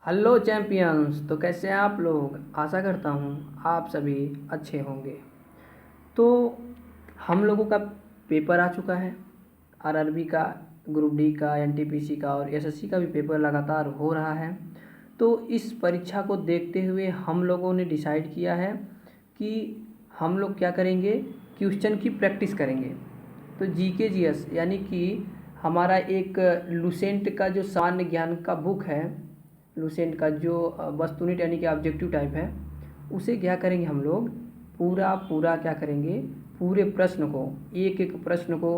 Hello champions. तो कैसे हैं आप लोग? आशा करता हूँ आप सभी अच्छे होंगे। तो हम लोगों का पेपर आ चुका है। आरआरबी का, ग्रुप डी का, एनटीपीसी का और एसएससी का भी पेपर लगातार हो रहा है। तो इस परीक्षा को देखते हुए हम लोगों ने डिसाइड किया है कि हम लोग क्या करेंगे, क्वेश्चन की प्रैक्टिस करेंगे। तो जीके जीएस यानी कि हमारा एक लुसेंट का जो सामान्य ज्ञान का बुक है, लुसेंट का जो वस्तुनिट यानी कि ऑब्जेक्टिव टाइप है, उसे क्या करेंगे हम लोग, पूरा पूरा क्या करेंगे, पूरे प्रश्न को, एक एक प्रश्न को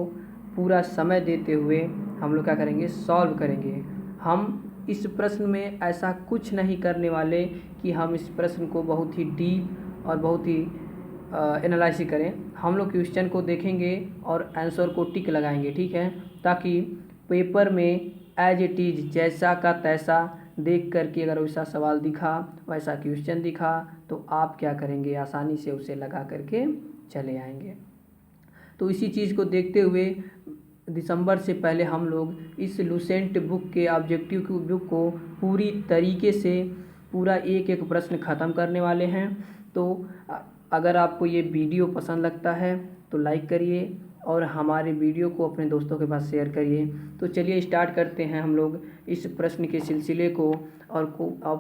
पूरा समय देते हुए हम लोग क्या करेंगे, सॉल्व करेंगे। हम इस प्रश्न में ऐसा कुछ नहीं करने वाले कि हम इस प्रश्न को बहुत ही डीप और बहुत ही एनालाइसिस करें। हम लोग क्वेश्चन को देखेंगे और आंसर को टिक लगाएंगे, ठीक है, ताकि पेपर में एज इट इज़ जैसा का तैसा देख करके अगर वैसा सवाल दिखा, वैसा क्वेश्चन दिखा, तो आप क्या करेंगे, आसानी से उसे लगा करके चले आएंगे। तो इसी चीज़ को देखते हुए दिसंबर से पहले हम लोग इस लुसेंट बुक के ऑब्जेक्टिव की बुक को पूरी तरीके से पूरा एक एक प्रश्न ख़त्म करने वाले हैं। तो अगर आपको ये वीडियो पसंद लगता है तो लाइक करिए और हमारे वीडियो को अपने दोस्तों के पास शेयर करिए। तो चलिए स्टार्ट करते हैं हम लोग इस प्रश्न के सिलसिले को और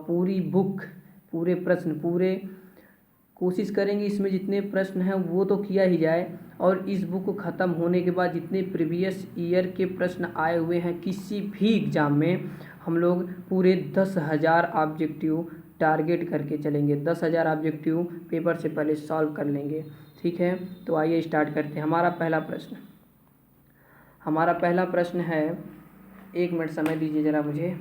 पूरी बुक, पूरे प्रश्न, पूरे कोशिश करेंगे इसमें जितने प्रश्न हैं वो तो किया ही जाए। और इस बुक को ख़त्म होने के बाद जितने प्रीवियस ईयर के प्रश्न आए हुए हैं किसी भी एग्ज़ाम में, हम लोग पूरे 10,000 ऑब्जेक्टिव टारगेट करके चलेंगे। 10,000 ऑब्जेक्टिव पेपर से पहले सॉल्व कर लेंगे, ठीक है। तो आइए स्टार्ट करते हैं। हमारा पहला प्रश्न है, 1 मिनट समय दीजिए ज़रा मुझे।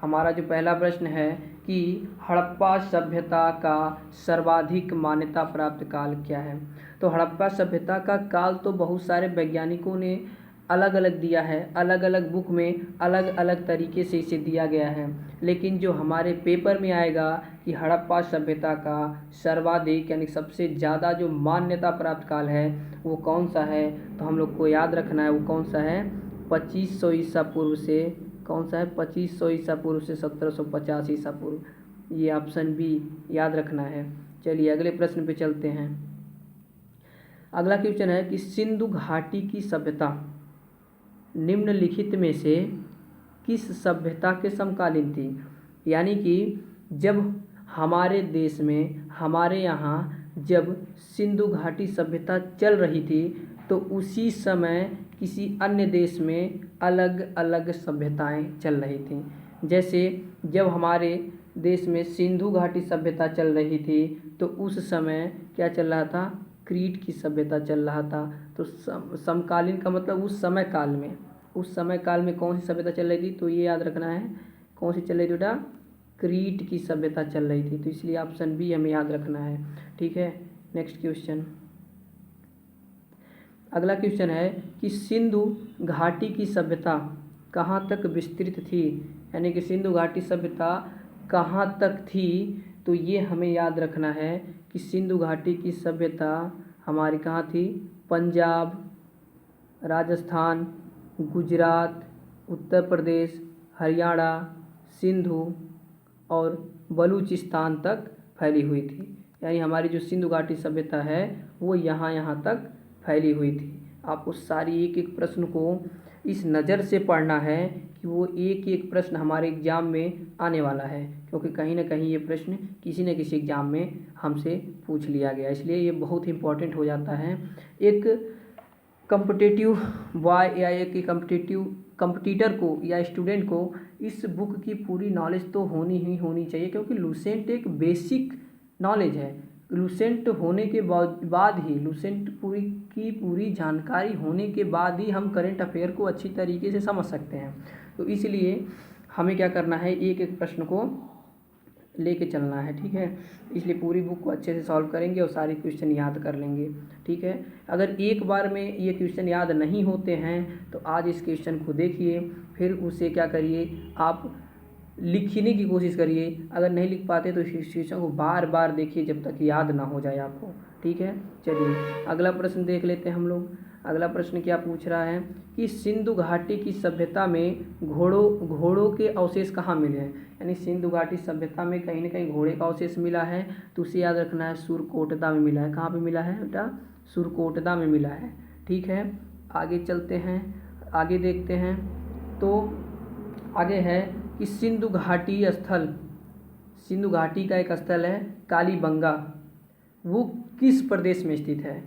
हमारा जो पहला प्रश्न है कि हड़प्पा सभ्यता का सर्वाधिक मान्यता प्राप्त काल क्या है। तो हड़प्पा सभ्यता का काल तो बहुत सारे वैज्ञानिकों ने अलग अलग दिया है, अलग अलग बुक में अलग अलग तरीके से इसे दिया गया है। लेकिन जो हमारे पेपर में आएगा कि हड़प्पा सभ्यता का सर्वाधिक यानी सबसे ज़्यादा जो मान्यता प्राप्त काल है वो कौन सा है, तो हम लोग को याद रखना है वो कौन सा है, 2500 ईसा पूर्व से, कौन सा है, 2500 ईसा पूर्व से 1750 ईसा पूर्व। ये ऑप्शन बी याद रखना है। चलिए अगले प्रश्न पे चलते हैं। अगला क्वेश्चन है कि सिंधु घाटी की सभ्यता निम्नलिखित में से किस सभ्यता के समकालीन थी। यानी कि जब हमारे देश में, हमारे यहाँ जब सिंधु घाटी सभ्यता चल रही थी तो उसी समय किसी अन्य देश में अलग अलग सभ्यताएं चल रही थीं। जैसे जब हमारे देश में सिंधु घाटी सभ्यता चल रही थी तो उस समय क्या चल रहा था, क्रीट की सभ्यता चल रहा था। तो समकालीन का मतलब उस समय काल में, उस समय काल में कौन सी सभ्यता चल रही थी, तो ये याद रखना है कौन सी चल रही थी बेटा, क्रीट की सभ्यता चल रही थी। तो इसलिए ऑप्शन बी हमें याद रखना है, ठीक है। नेक्स्ट क्वेश्चन, अगला क्वेश्चन है कि सिंधु घाटी की सभ्यता कहाँ तक विस्तृत थी। यानी कि सिंधु घाटी सभ्यता कहाँ तक थी, तो ये हमें याद रखना है कि सिंधु घाटी की सभ्यता हमारी कहाँ थी, पंजाब, राजस्थान, गुजरात, उत्तर प्रदेश, हरियाणा, सिंधु और बलूचिस्तान तक फैली हुई थी। यानी हमारी जो सिंधु घाटी सभ्यता है वो यहाँ तक फैली हुई थी। आपको सारी एक एक प्रश्न को इस नज़र से पढ़ना है कि वो एक एक प्रश्न हमारे एग्ज़ाम में आने वाला है, क्योंकि कहीं ना कहीं ये प्रश्न किसी न किसी एग्ज़ाम में हमसे पूछ लिया गया, इसलिए ये बहुत इंपॉर्टेंट हो जाता है। एक कम्पिटिटिव बॉय या एक कंपटीटर को या स्टूडेंट को इस बुक की पूरी नॉलेज तो होनी चाहिए, क्योंकि लुसेंट एक बेसिक नॉलेज है। लुसेंट होने के बाद ही, लुसेंट पूरी जानकारी होने के बाद ही हम करंट अफेयर को अच्छी तरीके से समझ सकते हैं। तो इसलिए हमें क्या करना है, एक एक प्रश्न को लेके चलना है, ठीक है। इसलिए पूरी बुक को अच्छे से सॉल्व करेंगे और सारे क्वेश्चन याद कर लेंगे, ठीक है। अगर एक बार में ये क्वेश्चन याद नहीं होते हैं तो आज इस क्वेश्चन को देखिए, फिर उसे क्या करिए, आप लिखने की कोशिश करिए। अगर नहीं लिख पाते तो इस क्वेश्चन को बार बार देखिए जब तक याद ना हो जाए आपको, ठीक है। चलिए अगला प्रश्न देख लेते हैं हम लोग। अगला प्रश्न क्या पूछ रहा है कि सिंधु घाटी की सभ्यता में घोड़ों के अवशेष कहाँ मिले हैं। यानी सिंधु घाटी सभ्यता में कहीं ना कहीं घोड़े का अवशेष मिला है, तो उसे याद रखना है सुरकोटदा में मिला है। कहाँ पे मिला है बेटा? सुरकोटदा में मिला है। ठीक है, आगे चलते हैं, आगे देखते हैं। तो आगे है कि सिंधु घाटी स्थल, सिंधु घाटी का एक स्थल है कालीबंगा, वो किस प्रदेश में स्थित है?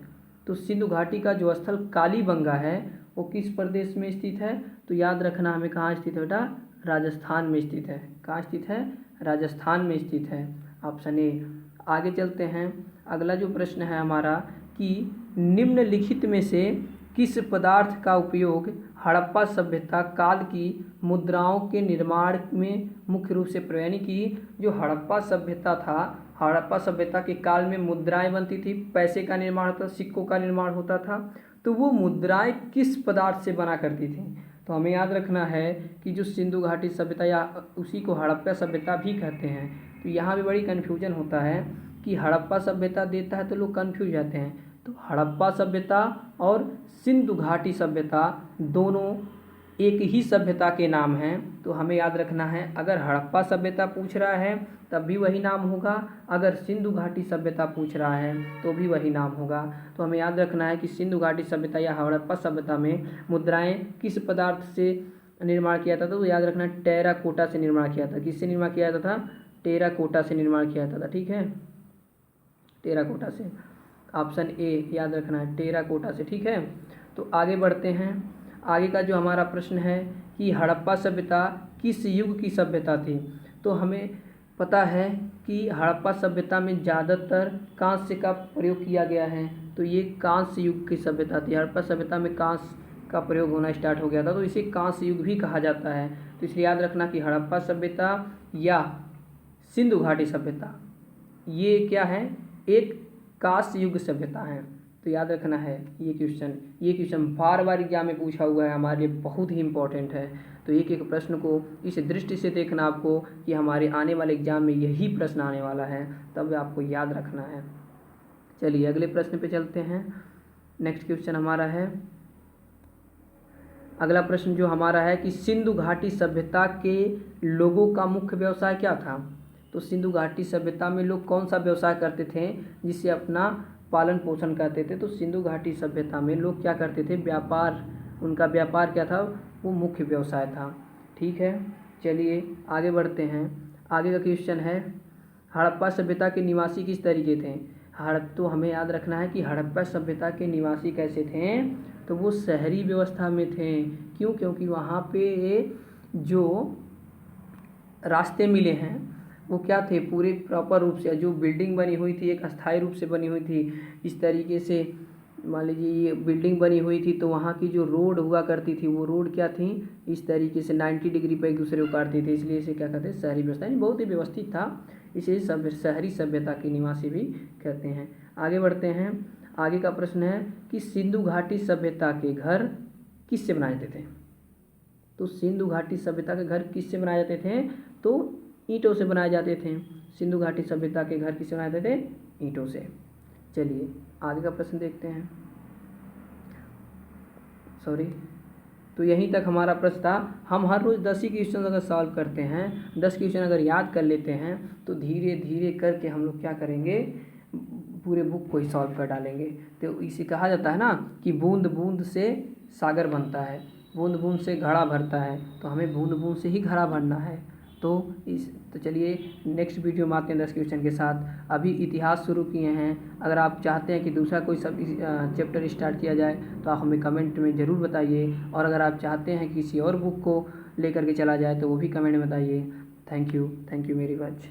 तो सिंधु घाटी का जो स्थल कालीबंगा है वो किस प्रदेश में स्थित है? तो याद रखना हमें कहाँ स्थित है बेटा? राजस्थान में स्थित है। कहाँ स्थित है? राजस्थान में स्थित है, ऑप्शन ए। आगे चलते हैं, अगला जो प्रश्न है हमारा कि निम्नलिखित में से किस पदार्थ का उपयोग हड़प्पा सभ्यता काल की मुद्राओं के निर्माण में मुख्य रूप से प्रयोग, यानी कि जो हड़प्पा सभ्यता था, हड़प्पा सभ्यता के काल में मुद्राएं बनती थी, पैसे का निर्माण होता, सिक्कों का निर्माण होता था, तो वो मुद्राएं किस पदार्थ से बना करती थी? तो हमें याद रखना है कि जो सिंधु घाटी सभ्यता या उसी को हड़प्पा सभ्यता भी कहते हैं, तो यहाँ भी बड़ी कन्फ्यूजन होता है कि हड़प्पा सभ्यता देता है तो लोग कन्फ्यूज जाते हैं। तो हड़प्पा सभ्यता और सिंधु घाटी सभ्यता दोनों एक ही सभ्यता के नाम हैं, तो हमें याद रखना है अगर हड़प्पा सभ्यता पूछ रहा है तब भी वही नाम होगा, अगर सिंधु घाटी सभ्यता पूछ रहा है तो भी वही नाम होगा। तो हमें याद रखना है कि सिंधु घाटी सभ्यता या हड़प्पा सभ्यता में मुद्राएं किस पदार्थ से निर्माण किया था? तो याद रखना टेराकोटा से निर्माण किया था। किससे निर्माण किया जाता था? टेराकोटा से निर्माण किया जाता था। ठीक है, टेराकोटा से, ऑप्शन ए याद रखना है, टेराकोटा से। ठीक है, तो आगे बढ़ते हैं। आगे का जो हमारा प्रश्न है कि हड़प्पा सभ्यता किस युग की सभ्यता थी? तो हमें पता है कि हड़प्पा सभ्यता में ज़्यादातर कांस्य का प्रयोग किया गया है, तो ये कांस्य युग की सभ्यता थी। हड़प्पा सभ्यता में कांस्य का प्रयोग होना स्टार्ट हो गया था, तो इसे कांस्य युग भी कहा जाता है। तो इसलिए याद रखना कि हड़प्पा सभ्यता या सिंधु घाटी सभ्यता ये क्या है? एक कांस्य युग सभ्यता है। तो याद रखना है ये क्वेश्चन बार बार एग्जाम में पूछा हुआ है, हमारे लिए बहुत ही इंपॉर्टेंट है। तो एक एक प्रश्न को इस दृष्टि से देखना आपको कि हमारे आने वाले एग्जाम में यही प्रश्न आने वाला है, तब आपको याद रखना है। चलिए अगले प्रश्न पे चलते हैं। नेक्स्ट क्वेश्चन हमारा है, अगला प्रश्न जो हमारा है कि सिंधु घाटी सभ्यता के लोगों का मुख्य व्यवसाय क्या था? तो सिंधु घाटी सभ्यता में लोग कौन सा व्यवसाय करते थे जिससे अपना पालन पोषण करते थे? तो सिंधु घाटी सभ्यता में लोग क्या करते थे? व्यापार, उनका व्यापार क्या था? वो मुख्य व्यवसाय था। ठीक है, चलिए आगे बढ़ते हैं। आगे का क्वेश्चन है हड़प्पा सभ्यता के निवासी किस तरीके थे? तो हमें याद रखना है कि हड़प्पा सभ्यता के निवासी कैसे थे? तो वो शहरी व्यवस्था में थे। क्यों? क्योंकि वहाँ पे जो रास्ते मिले हैं वो क्या थे? पूरे प्रॉपर रूप से जो बिल्डिंग बनी हुई थी एक अस्थायी रूप से बनी हुई थी। इस तरीके से मान लीजिए ये बिल्डिंग बनी हुई थी, तो वहाँ की जो रोड हुआ करती थी वो रोड क्या थी? इस तरीके से 90 डिग्री पर एक दूसरे को काटती थी, इसलिए इसे क्या कहते हैं? शहरी व्यवस्था। यानी बहुत ही व्यवस्थित था, इसे शहरी सभ्यता के निवासी भी कहते हैं। आगे बढ़ते हैं। आगे का प्रश्न है कि सिंधु घाटी सभ्यता के घर किससे बनाए जाते थे? तो सिंधु घाटी सभ्यता के घर किससे बनाए जाते थे? तो ईंटों से बनाए जाते थे। सिंधु घाटी सभ्यता के घर किससे बनाए जाते थे? ईंटों से। चलिए आगे का प्रश्न देखते हैं। तो यहीं तक हमारा प्रश्न था। हम हर रोज़ 10 ही क्वेश्चन अगर सॉल्व करते हैं, 10 क्वेश्चन अगर याद कर लेते हैं, तो धीरे धीरे करके हम लोग क्या करेंगे? पूरे बुक को ही सॉल्व कर डालेंगे। तो इसे कहा जाता है ना कि बूंद बूंद से सागर बनता है, बूंद बूंद से घड़ा भरता है, तो हमें बूंद बूंद से ही घड़ा भरना है। तो चलिए नेक्स्ट वीडियो में आते हैं 10 क्वेश्चन के साथ। अभी इतिहास शुरू किए हैं, अगर आप चाहते हैं कि दूसरा कोई सब चैप्टर स्टार्ट किया जाए तो आप हमें कमेंट में ज़रूर बताइए, और अगर आप चाहते हैं किसी और बुक को लेकर के चला जाए तो वो भी कमेंट में बताइए। Thank you very much.